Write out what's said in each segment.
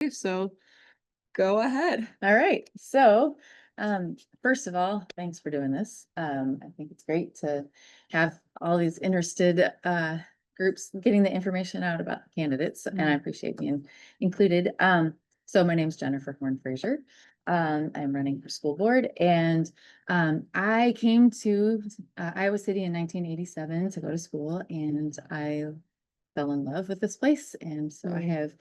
Okay, so go ahead. All right. So, first of all, thanks for doing this. I think it's great to have all these interested groups getting the information out about the candidates, and I appreciate being included. So my name's Jennifer Horn-Frasier. I'm running for school board, and I came to Iowa City in 1987 to go to school, and I fell in love with this place, and so I have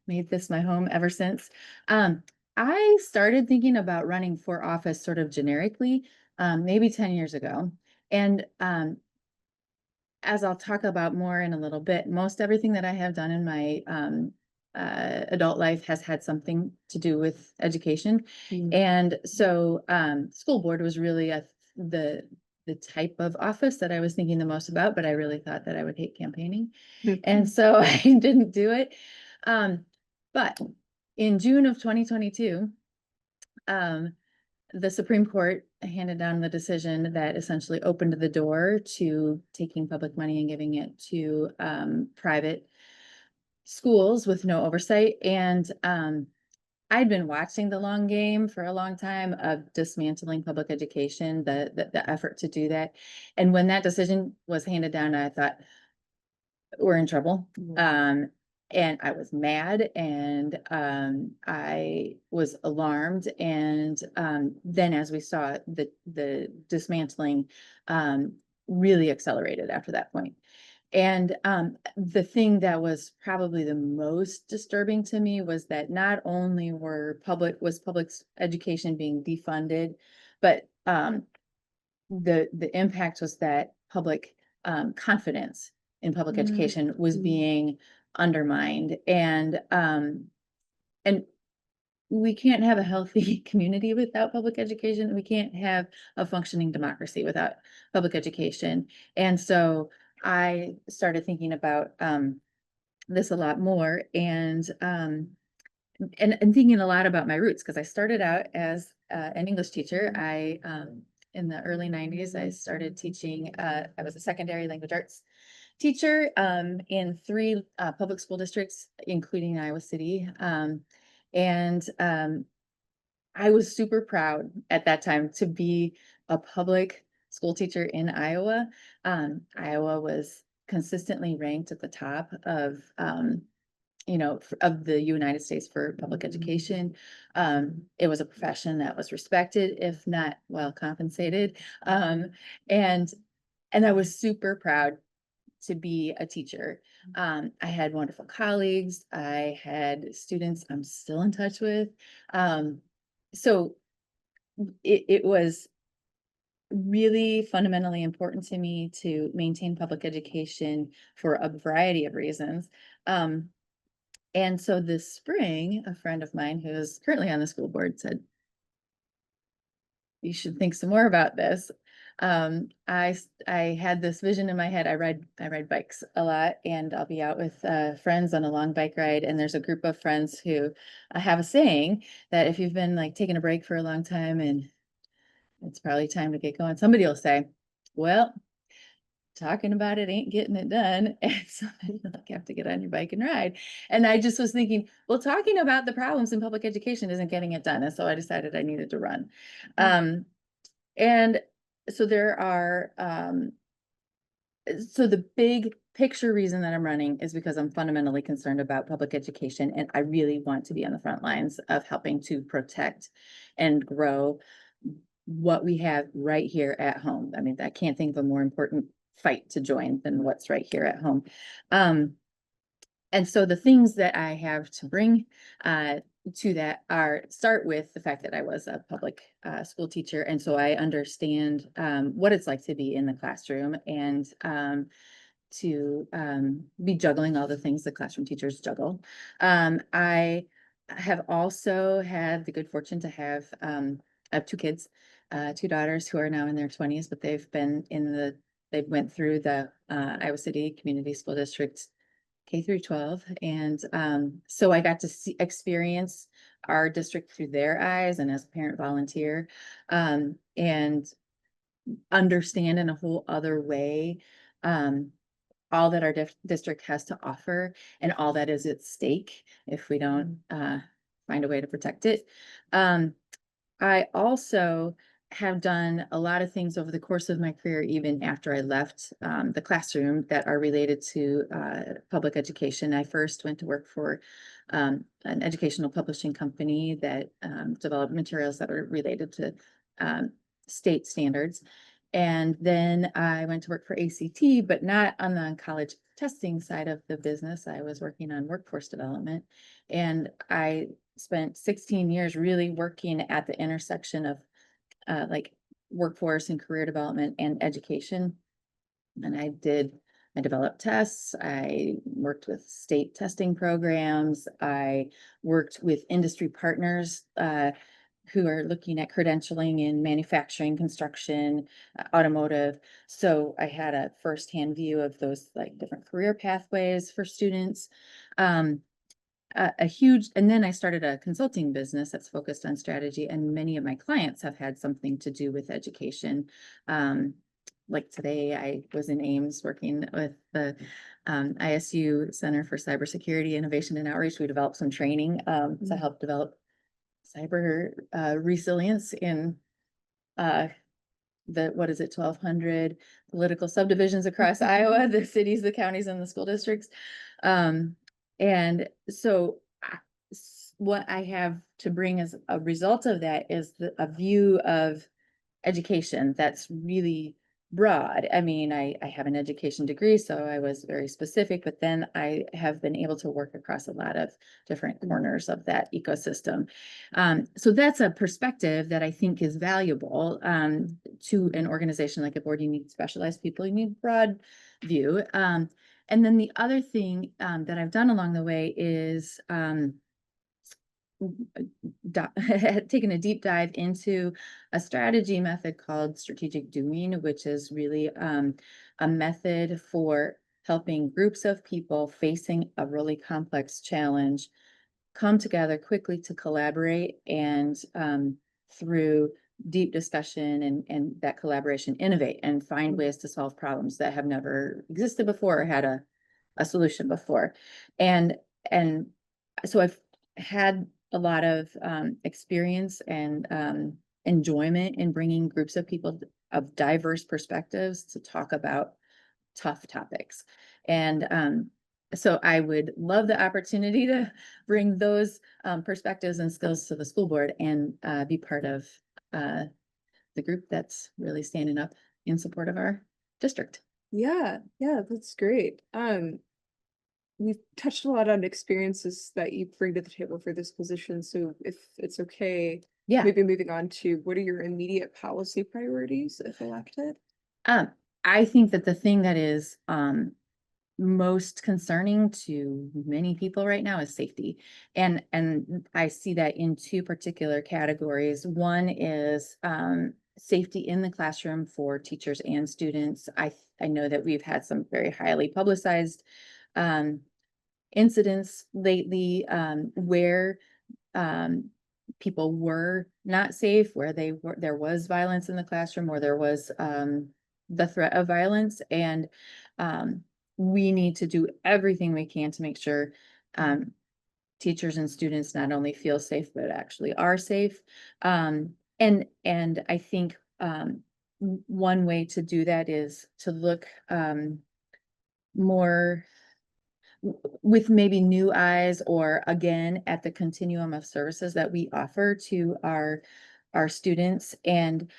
made this my home ever since. I started thinking about running for office sort of generically, maybe 10 years ago. And as I'll talk about more in a little bit, most everything that I have done in my adult life has had something to do with education. And so school board was really the type of office that I was thinking the most about, but I really thought that I would hate campaigning. And so I didn't do it. But in June of 2022, the Supreme Court handed down the decision that essentially opened the door to taking public money and giving it to private schools with no oversight. And I'd been watching the long game for a long time of dismantling public education, the effort to do that. And when that decision was handed down, I thought, we're in trouble. And I was mad, and I was alarmed. And then as we saw, the dismantling really accelerated after that point. And the thing that was probably the most disturbing to me was that not only was public education being defunded, but the impact was that public confidence in public education was being undermined. And we can't have a healthy community without public education. We can't have a functioning democracy without public education. And so I started thinking about this a lot more, and thinking a lot about my roots, because I started out as an English teacher. I in the early 90s, I started teaching. I was a secondary language arts teacher in 3 public school districts, including Iowa City. And I was super proud at that time to be a public school teacher in Iowa. Iowa was consistently ranked at the top of of the United States for public education. It was a profession that was respected, if not well compensated. And I was super proud to be a teacher. I had wonderful colleagues. I had students I'm still in touch with. So it was really fundamentally important to me to maintain public education for a variety of reasons. And so this spring, a friend of mine who is currently on the school board said, you should think some more about this. I had this vision in my head. I ride bikes a lot, and I'll be out with friends on a long bike ride. And there's a group of friends who have a saying that if you've been like taking a break for a long time and it's probably time to get going, somebody will say, well, talking about it ain't getting it done. And so you have to get on your bike and ride. And I just was thinking, well, talking about the problems in public education isn't getting it done. And so I decided I needed to run. And so there are, so the big picture reason that I'm running is because I'm fundamentally concerned about public education. And I really want to be on the front lines of helping to protect and grow what we have right here at home. I mean, I can't think of a more important fight to join than what's right here at home. And so the things that I have to bring to that start with the fact that I was a public school teacher. And so I understand what it's like to be in the classroom and to be juggling all the things that classroom teachers juggle. I have also had the good fortune to have, I have 2 kids, 2 daughters who are now in their 20s, but they went through the Iowa City Community School District K through 12. And so I got to experience our district through their eyes and as a parent volunteer, and understand in a whole other way all that our district has to offer and all that is at stake if we don't find a way to protect it. I also have done a lot of things over the course of my career, even after I left the classroom, that are related to public education. I first went to work for an educational publishing company that developed materials that are related to state standards. And then I went to work for ACT, but not on the college testing side of the business. I was working on workforce development, and I spent 16 years really working at the intersection of like workforce and career development and education. And I developed tests, I worked with state testing programs, I worked with industry partners who are looking at credentialing in manufacturing, construction, automotive. So I had a firsthand view of those like different career pathways for students. Um, and then I started a consulting business that's focused on strategy, and many of my clients have had something to do with education. Like today, I was in Ames working with the ISU Center for Cybersecurity Innovation and Outreach. We developed some training to help develop cyber resilience in what is it, 1,200 political subdivisions across Iowa, the cities, the counties, and the school districts. And so what I have to bring as a result of that is a view of education that's really broad. I mean, I have an education degree, so I was very specific, but then I have been able to work across a lot of different corners of that ecosystem. So that's a perspective that I think is valuable to an organization like a board. You need specialized people, you need broad view. And then the other thing that I've done along the way is taken a deep dive into a strategy method called strategic doing, which is really a method for helping groups of people facing a really complex challenge come together quickly to collaborate, and through deep discussion and that collaboration, innovate and find ways to solve problems that have never existed before or had a solution before. And so I've had a lot of experience and enjoyment in bringing groups of people of diverse perspectives to talk about tough topics. And so I would love the opportunity to bring those perspectives and skills to the school board and be part of the group that's really standing up in support of our district. Yeah, that's great. We've touched a lot on experiences that you bring to the table for this position. So if it's okay, Yeah. maybe moving on to what are your immediate policy priorities if elected? I think that the thing that is most concerning to many people right now is safety. And I see that in two particular categories. One is safety in the classroom for teachers and students. I know that we've had some very highly publicized incidents lately where people were not safe, where there was violence in the classroom, or there was the threat of violence. And we need to do everything we can to make sure teachers and students not only feel safe, but actually are safe. And I think one way to do that is to look more with maybe new eyes, or again, at the continuum of services that we offer to our students. And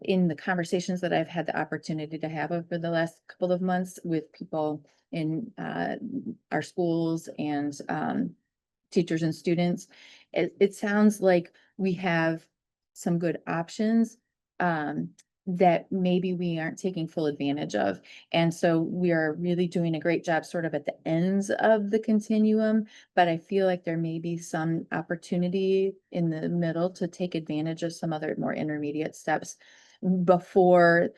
in the conversations that I've had the opportunity to have over the last couple of months with people in our schools and teachers and students, it sounds like we have some good options that maybe we aren't taking full advantage of. And so we are really doing a great job sort of at the ends of the continuum, but I feel like there may be some opportunity in the middle to take advantage of some other more intermediate steps before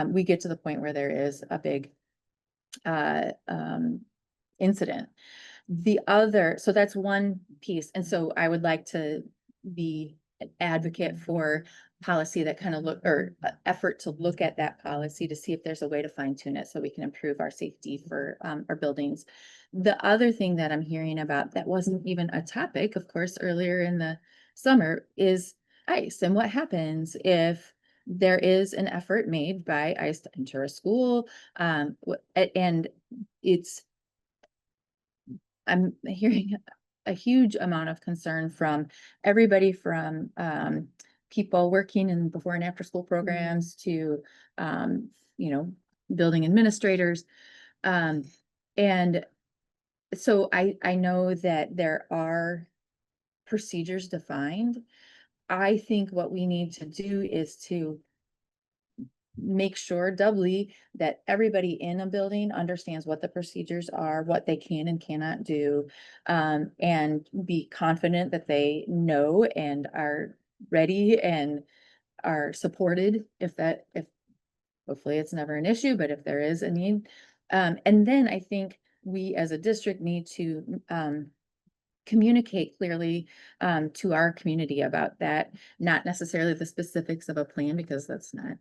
we get to the point where there is a big incident. So that's one piece. And so I would like to be an advocate for policy that kind of effort to look at that policy to see if there's a way to fine tune it so we can improve our safety for our buildings. The other thing that I'm hearing about that wasn't even a topic, of course, earlier in the summer is ICE and what happens if there is an effort made by ICE to enter a school. And I'm hearing a huge amount of concern from everybody from people working in before and after school programs to, building administrators. And so I know that there are procedures defined. I think what we need to do is to make sure doubly that everybody in a building understands what the procedures are, what they can and cannot do, and be confident that they know and are ready and are supported if hopefully it's never an issue, but if there is a need. And then I think we as a district need to communicate clearly to our community about that, not necessarily the specifics of a plan, because that's not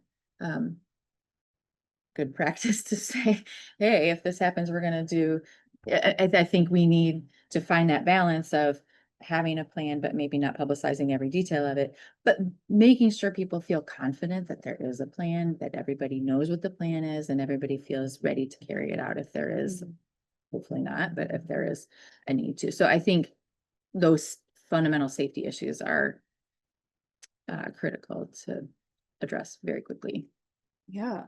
good practice to say, hey, if this happens, we're going to do. I think we need to find that balance of having a plan, but maybe not publicizing every detail of it, but making sure people feel confident that there is a plan, that everybody knows what the plan is, and everybody feels ready to carry it out if there is, hopefully not, but if there is a need to. So I think those fundamental safety issues are critical to address very quickly. Yeah.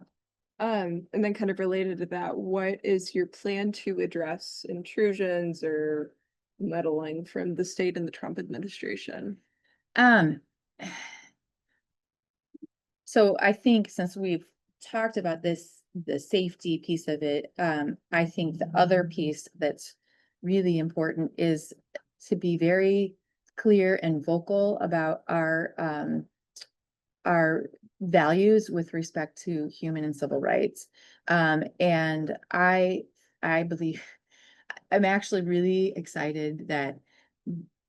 And then kind of related to that, what is your plan to address intrusions or meddling from the state and the Trump administration? So I think since we've talked about this, the safety piece of it, I think the other piece that's really important is to be very clear and vocal about our values with respect to human and civil rights. And I believe I'm actually really excited that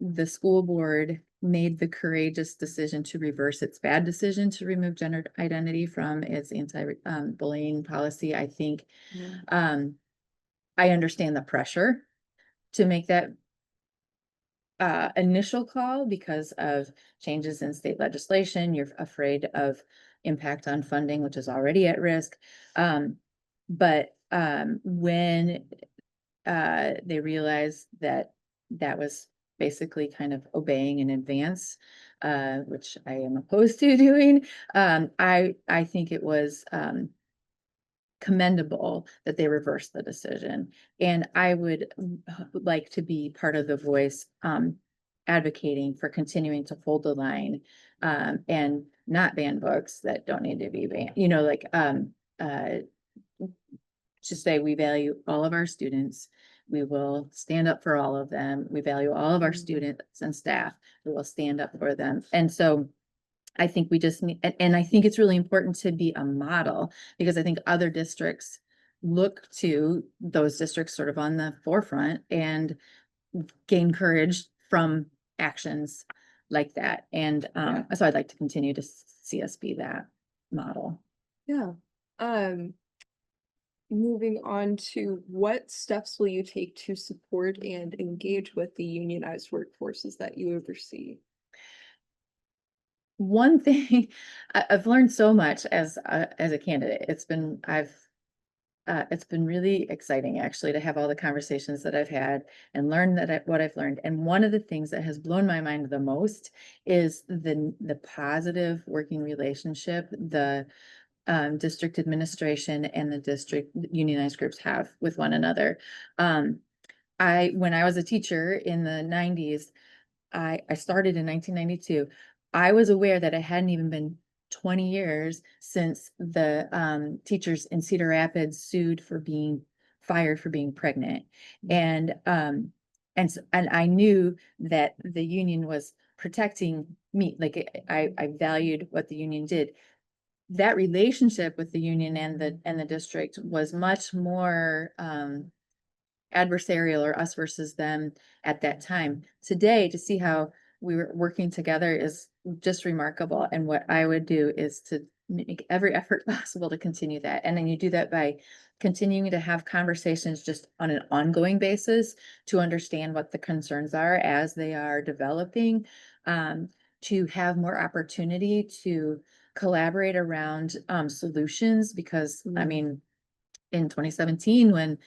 the school board made the courageous decision to reverse its bad decision to remove gender identity from its anti-bullying policy. I think I understand the pressure to make that initial call because of changes in state legislation. You're afraid of impact on funding, which is already at risk. But when they realized that that was basically kind of obeying in advance, which I am opposed to doing, I think it was commendable that they reversed the decision. And I would like to be part of the voice advocating for continuing to hold the line and not ban books that don't need to be banned. To say we value all of our students. We will stand up for all of them. We value all of our students and staff. We will stand up for them. And so I think we just need, and I think it's really important to be a model, because I think other districts look to those districts sort of on the forefront and gain courage from actions like that. And so I'd like to continue to see us be that model. Yeah. Moving on to, what steps will you take to support and engage with the unionized workforces that you oversee? One thing I've learned so much as a candidate. It's been really exciting actually to have all the conversations that I've had and learn what I've learned. And one of the things that has blown my mind the most is the positive working relationship the district administration and the district unionized groups have with one another. When I was a teacher in the 90s, I started in 1992. I was aware that it hadn't even been 20 years since the teachers in Cedar Rapids sued for being fired for being pregnant. And I knew that the union was protecting me. Like I valued what the union did. That relationship with the union and the district was much more adversarial, or us versus them at that time. Today, to see how we were working together is just remarkable. And what I would do is to make every effort possible to continue that. And then you do that by continuing to have conversations just on an ongoing basis to understand what the concerns are as they are developing, to have more opportunity to collaborate around solutions. Because I mean, in 2017, when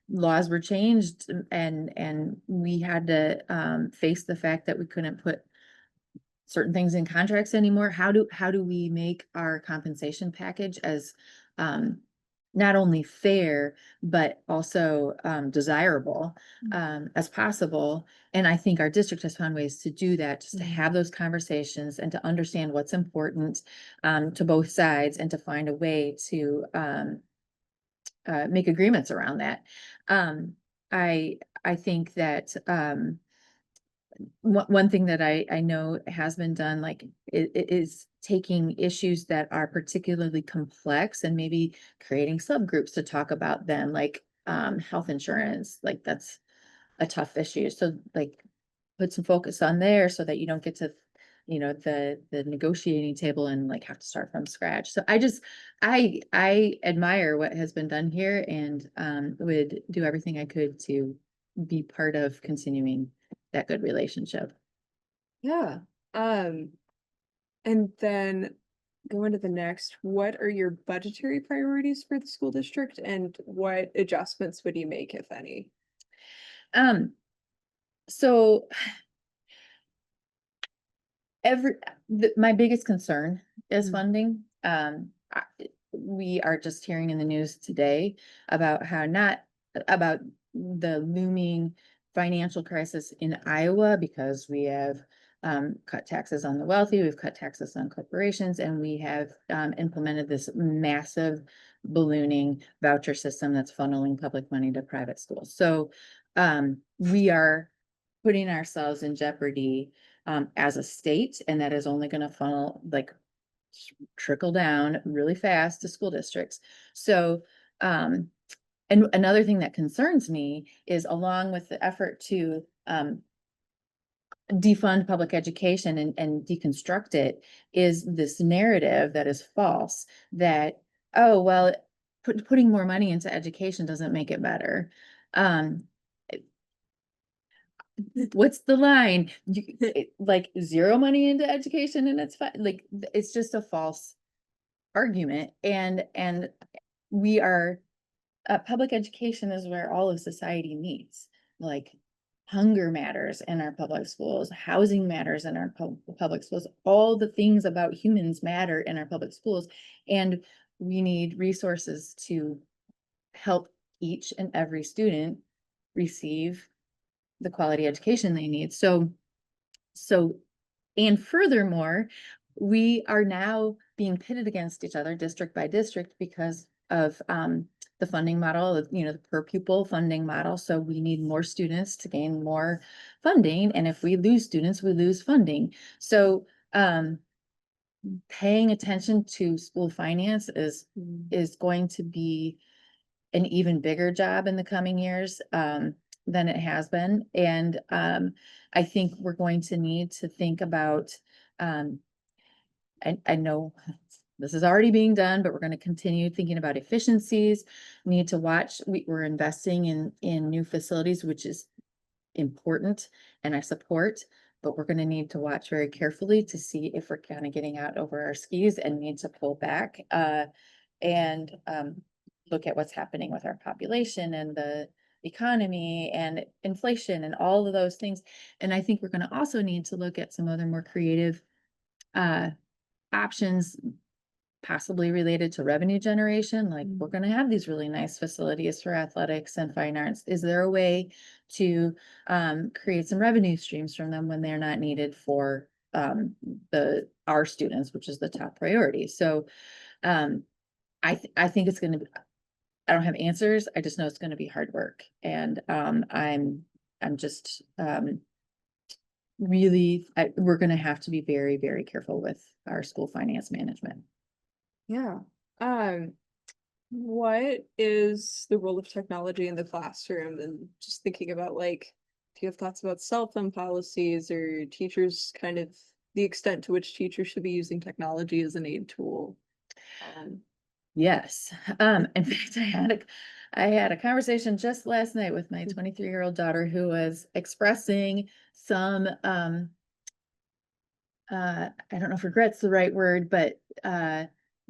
laws were changed and we had to face the fact that we couldn't put certain things in contracts anymore, how do we make our compensation package as not only fair but also desirable as possible? And I think our district has found ways to do that, just to have those conversations and to understand what's important to both sides, and to find a way to make agreements around that. Um, I think that one thing that I know has been done, like, is taking issues that are particularly complex and maybe creating subgroups to talk about them, like health insurance. Like, that's a tough issue. So, like, put some focus on there so that you don't get to, the negotiating table and like have to start from scratch. So I admire what has been done here, and would do everything I could to be part of continuing that good relationship. Yeah. Um, and then going to the next, what are your budgetary priorities for the school district, and what adjustments would you make, if any? Um, so my biggest concern is Mm. funding. We are just hearing in the news today about about the looming financial crisis in Iowa, because we have cut taxes on the wealthy, we've cut taxes on corporations, and we have implemented this massive ballooning voucher system that's funneling public money to private schools. So we are putting ourselves in jeopardy as a state, and that is only going to funnel, like, trickle down really fast to school districts. So, and another thing that concerns me is, along with the effort to defund public education and deconstruct it, is this narrative that is false, that, oh, well, putting more money into education doesn't make it better. What's the line? Like, zero money into education and it's fine. Like, it's just a false argument. And we are, public education is where all of society meets. Like, hunger matters in our public schools, housing matters in our public schools, all the things about humans matter in our public schools. And we need resources to help each and every student receive the quality education they need. So, and furthermore, we are now being pitted against each other, district by district, because of the funding model, the per pupil funding model. So we need more students to gain more funding, and if we lose students, we lose funding. So paying attention to school finance is going to be an even bigger job in the coming years than it has been. And I think we're going to need to think about, I know this is already being done, but we're going to continue thinking about efficiencies. We need to watch, we're investing in new facilities, which is important, and I support, but we're going to need to watch very carefully to see if we're kind of getting out over our skis and need to pull back and look at what's happening with our population and the economy and inflation and all of those things. And I think we're going to also need to look at some other more creative options, possibly related to revenue generation. Like, we're going to have these really nice facilities for athletics and fine arts. Is there a way to create some revenue streams from them when they're not needed for our students, which is the top priority? So I think it's going to be, I don't have answers. I just know it's going to be hard work. And I'm just really, we're going to have to be very, very careful with our school finance management. Yeah. What is the role of technology in the classroom? And just thinking about, like, you have thoughts about cell phone policies or teachers kind of the extent to which teachers should be using technology as an aid tool? Um, Yes. In fact, I had a conversation just last night with my 23-year-old daughter who was expressing some, I don't know if regret's the right word, but,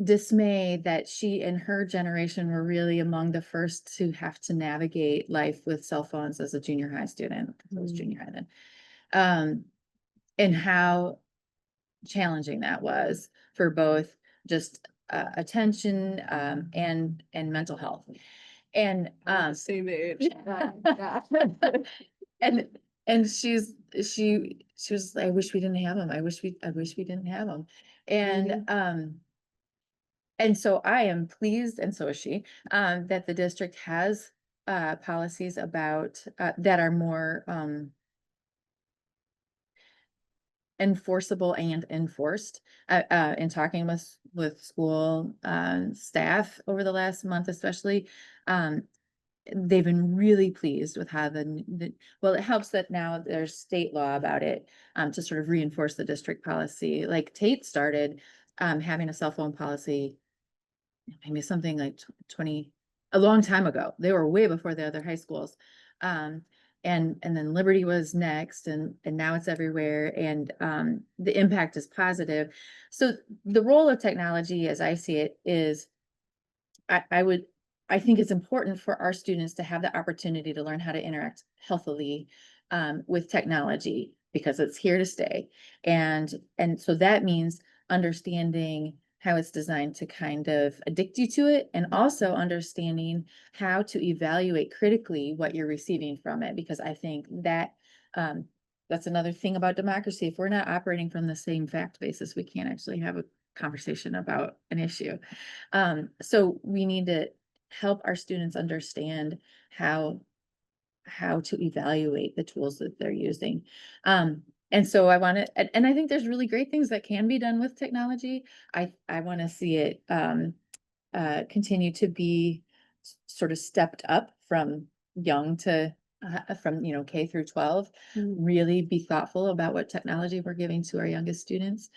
dismay that she and her generation were really among the first to have to navigate life with cell phones as a junior high student. I was junior high then. Um, and how challenging that was for both just attention and mental health. And the same age. and and she was I wish we didn't have them. I wish we didn't have them. And so I am pleased, and so is she, that the district has policies about that are more enforceable and enforced. In talking with school staff over the last month, especially, they've been really pleased with how well, it helps that now there's state law about it, to sort of reinforce the district policy. Like Tate started having a cell phone policy, maybe something like 20, a long time ago. They were way before the other high schools. Um, and then Liberty was next, and now it's everywhere, and the impact is positive. So the role of technology, as I see it, is I think it's important for our students to have the opportunity to learn how to interact healthily with technology, because it's here to stay. And so that means understanding how it's designed to kind of addict you to it, and also understanding how to evaluate critically what you're receiving from it. Because I think that that's another thing about democracy. If we're not operating from the same fact basis, we can't actually have a conversation about an issue. So we need to help our students understand how to evaluate the tools that they're using. And so I want to, and I think there's really great things that can be done with technology. I want to see it continue to be sort of stepped up from young to from K through 12. Really be thoughtful about what technology we're giving to our youngest students.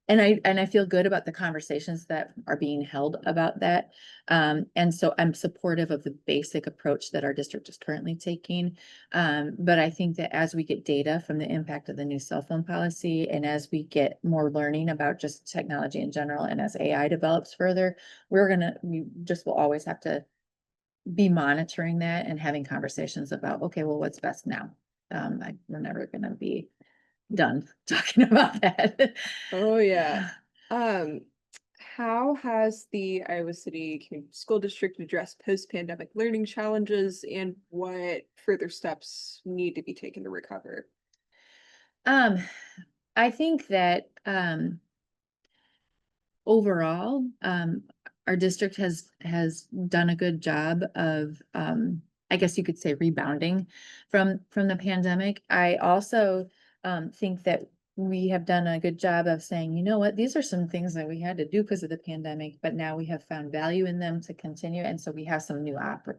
And I feel good about the conversations that are being held about that. And so I'm supportive of the basic approach that our district is currently taking. But I think that as we get data from the impact of the new cell phone policy, and as we get more learning about just technology in general, and as AI develops further, we just will always have to be monitoring that and having conversations about, okay, well, what's best now? We're never gonna be done talking about that. Oh, yeah. How has the Iowa City School District addressed post-pandemic learning challenges, and what further steps need to be taken to recover? Um, I think that overall, our district has done a good job of, I guess you could say, rebounding from the pandemic. I also think that we have done a good job of saying, you know what, these are some things that we had to do because of the pandemic, but now we have found value in them to continue. And so we have some new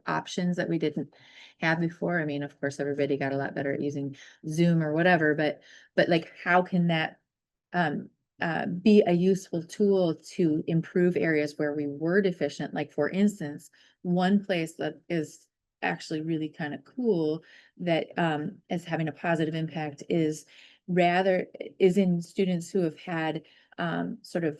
options that we didn't have before. I mean, of course, everybody got a lot better at using Zoom or whatever, but like, how can that be a useful tool to improve areas where we were deficient? Like, for instance, one place that is actually really kind of cool that is having a positive impact is in students who have had sort of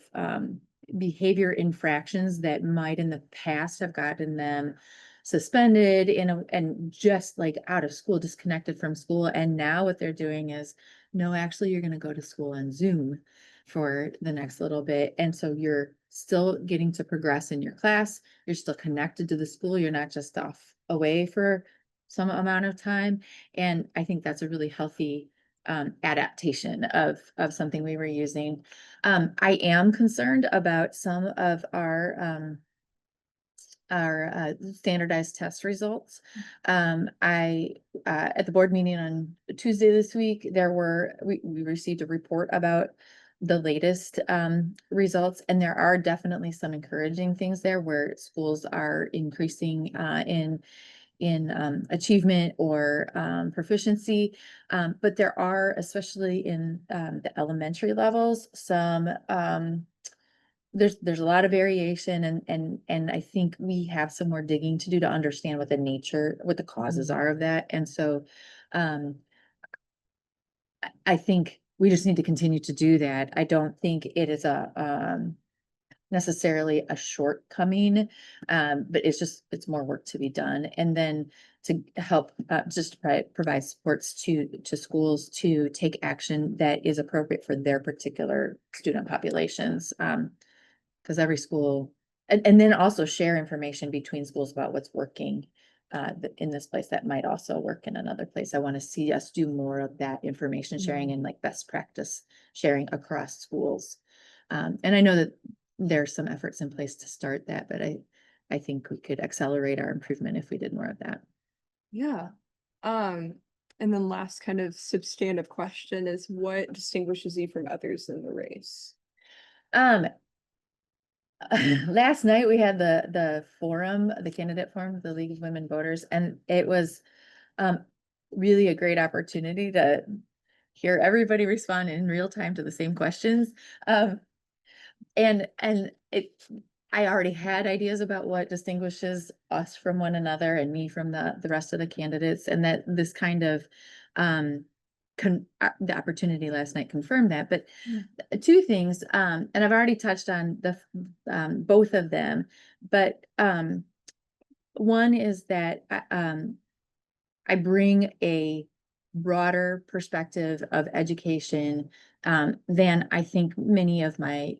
behavior infractions that might in the past have gotten them suspended and just like out of school, disconnected from school. And now what they're doing is, no, actually, you're going to go to school on Zoom for the next little bit. And so you're still getting to progress in your class. You're still connected to the school. You're not just off away for some amount of time. And I think that's a really healthy adaptation of something we were using. I am concerned about some of our standardized test results. At the board meeting on Tuesday this week, we received a report about the latest results, and there are definitely some encouraging things there where schools are increasing achievement or proficiency. But there are, especially in the elementary levels, some there's a lot of variation, and I think we have some more digging to do to understand what the causes are of that. And so I think we just need to continue to do that. I don't think it is a necessarily a shortcoming, but it's more work to be done. And then to help just provide supports to schools to take action that is appropriate for their particular student populations. Because every school, and then also share information between schools about what's working in this place that might also work in another place. I want to see us do more of that information sharing and like best practice sharing across schools. And I know that there's some efforts in place to start that, but I think we could accelerate our improvement if we did more of that. Yeah. And then last kind of substantive question is, what distinguishes you from others in the race? Last night we had the forum, the candidate forum of the League of Women Voters, and it was really a great opportunity to hear everybody respond in real time to the same questions. And I already had ideas about what distinguishes us from one another and me from the rest of the candidates, and that this kind of the opportunity last night confirmed that. But two things, and I've already touched on both of them, but one is that I bring a broader perspective of education than I think many of my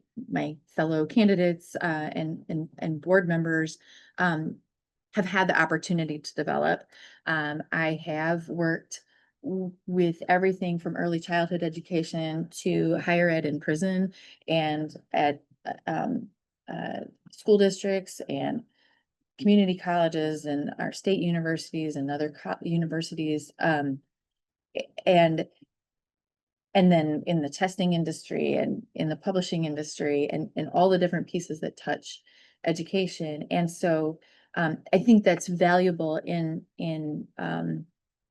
fellow candidates and board members have had the opportunity to develop. I have worked with everything from early childhood education to higher ed in prison and at school districts and community colleges and our state universities and other universities. And then in the testing industry and in the publishing industry and all the different pieces that touch education. And so I think that's valuable in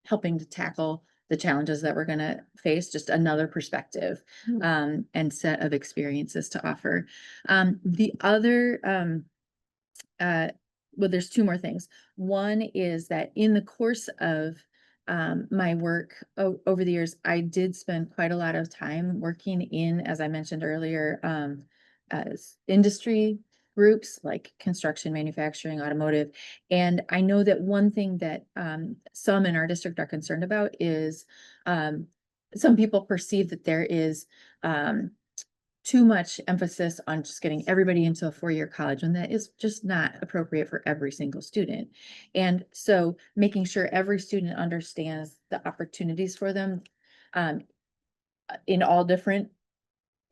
helping to tackle the challenges that we're going to face, just another perspective and set of experiences to offer. The other, well, there's two more things. One is that in the course of my work over the years, I did spend quite a lot of time working in, as I mentioned earlier, industry groups like construction, manufacturing, automotive. And I know that one thing that some in our district are concerned about is some people perceive that there is too much emphasis on just getting everybody into a four-year college, and that is just not appropriate for every single student. And so making sure every student understands the opportunities for them in all different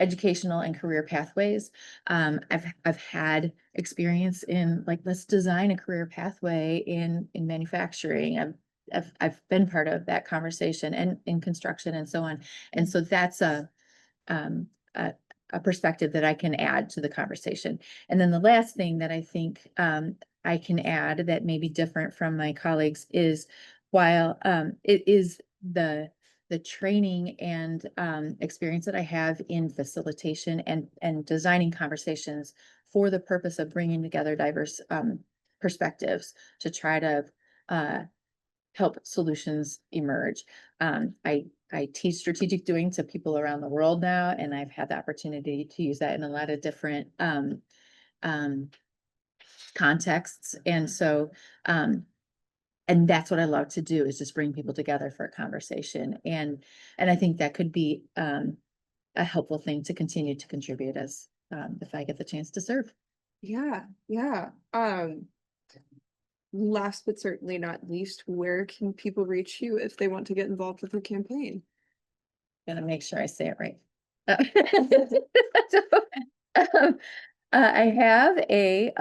educational and career pathways. I've had experience in like, let's design a career pathway in manufacturing. I've been part of that conversation and in construction and so on. And so that's a perspective that I can add to the conversation. And then the last thing that I think I can add that may be different from my colleagues is while it is the training and experience that I have in facilitation and designing conversations for the purpose of bringing together diverse perspectives to try to help solutions emerge. I teach strategic doing to people around the world now, and I've had the opportunity to use that in a lot of different contexts. And so, and that's what I love to do, is just bring people together for a conversation. And I think that could be a helpful thing to continue to contribute as if I get the chance to serve. Yeah, yeah. Last but certainly not least, where can people reach you if they want to get involved with your campaign? Gonna make sure I say it right. I have a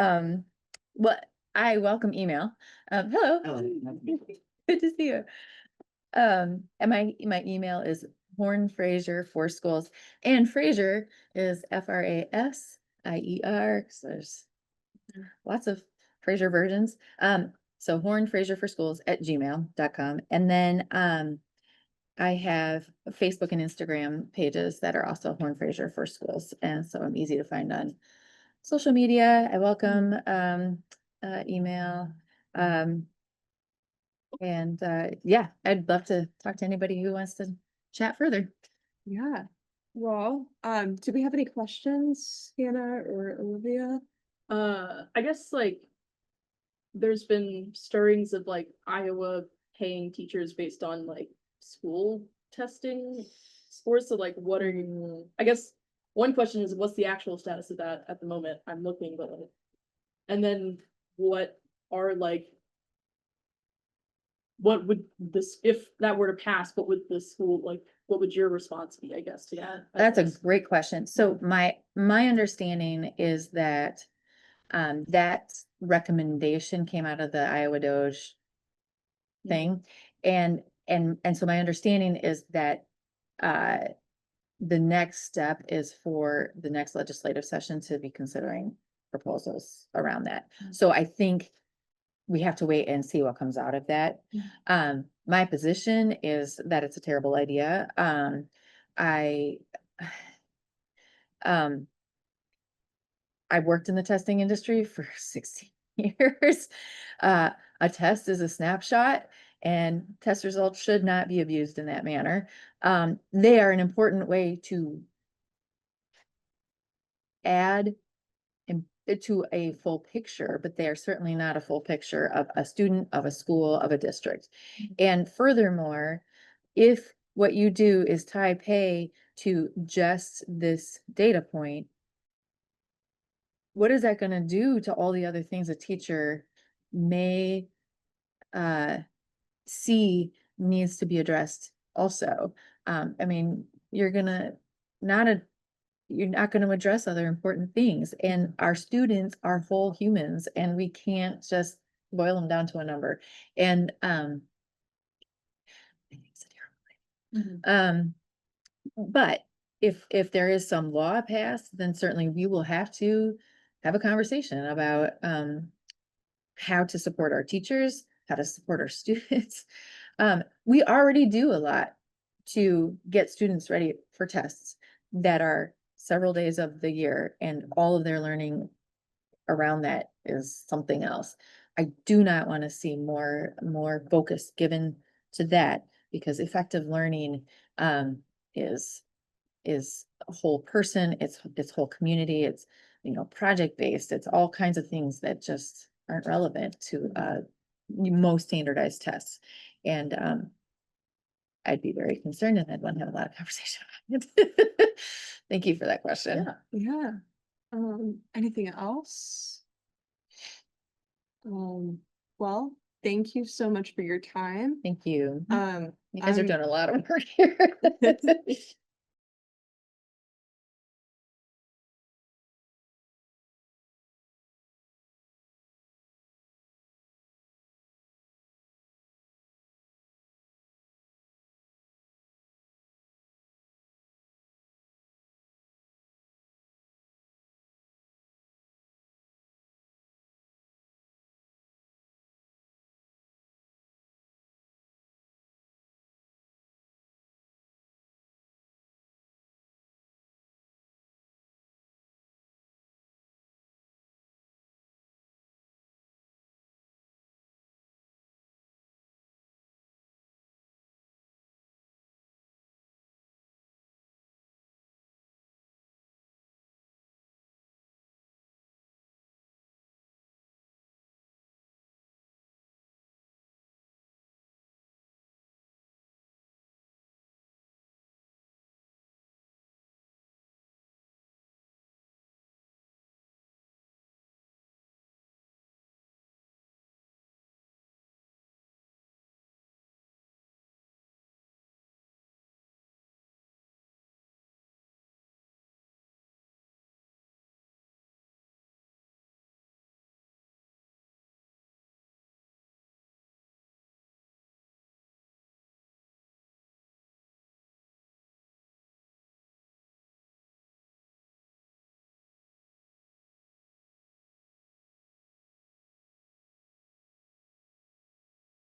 well, I welcome email. Hello. Good to see you. And my email is horn-frasierforschools, and Frasier is Frasier. So there's lots of Frasier versions. So hornfrasierforschools@gmail.com. And then I have Facebook and Instagram pages that are also Horn-Frasier for Schools. And so I'm easy to find on social media. I welcome email. And yeah, I'd love to talk to anybody who wants to chat further. Yeah. Well, do we have any questions, Hannah or Olivia? I guess like there's been stirrings of like Iowa paying teachers based on like school testing scores. So like what are you, I guess one question is what's the actual status of that at the moment? I'm looking, but like, and then what are like what would this, if that were to pass, what would the school like, what would your response be, I guess, to that? That's a great question. So my understanding is that that recommendation came out of the Iowa Doge thing. And so my understanding is that the next step is for the next legislative session to be considering proposals around that. So I think we have to wait and see what comes out of that. My position is that it's a terrible idea. I worked in the testing industry for 16 years. A test is a snapshot and test results should not be abused in that manner. They are an important way to add to a full picture, but they are certainly not a full picture of a student, of a school, of a district. And furthermore, if what you do is tie pay to just this data point, what is that going to do to all the other things a teacher may see needs to be addressed also? I mean, you're not going to address other important things, and our students are whole humans and we can't just boil them down to a number. And I think it's a terrible idea. But if there is some law passed, then certainly we will have to have a conversation about how to support our teachers, how to support our students. We already do a lot to get students ready for tests that are several days of the year, and all of their learning around that is something else. I do not want to see more focus given to that, because effective learning is a whole person, it's whole community, it's project based, it's all kinds of things that just aren't relevant to most standardized tests. And I'd be very concerned, and I'd want to have a lot of conversation about it. Thank you for that question. Yeah. Anything else? Well, thank you so much for your time. Thank you. You You guys are doing a lot of work here.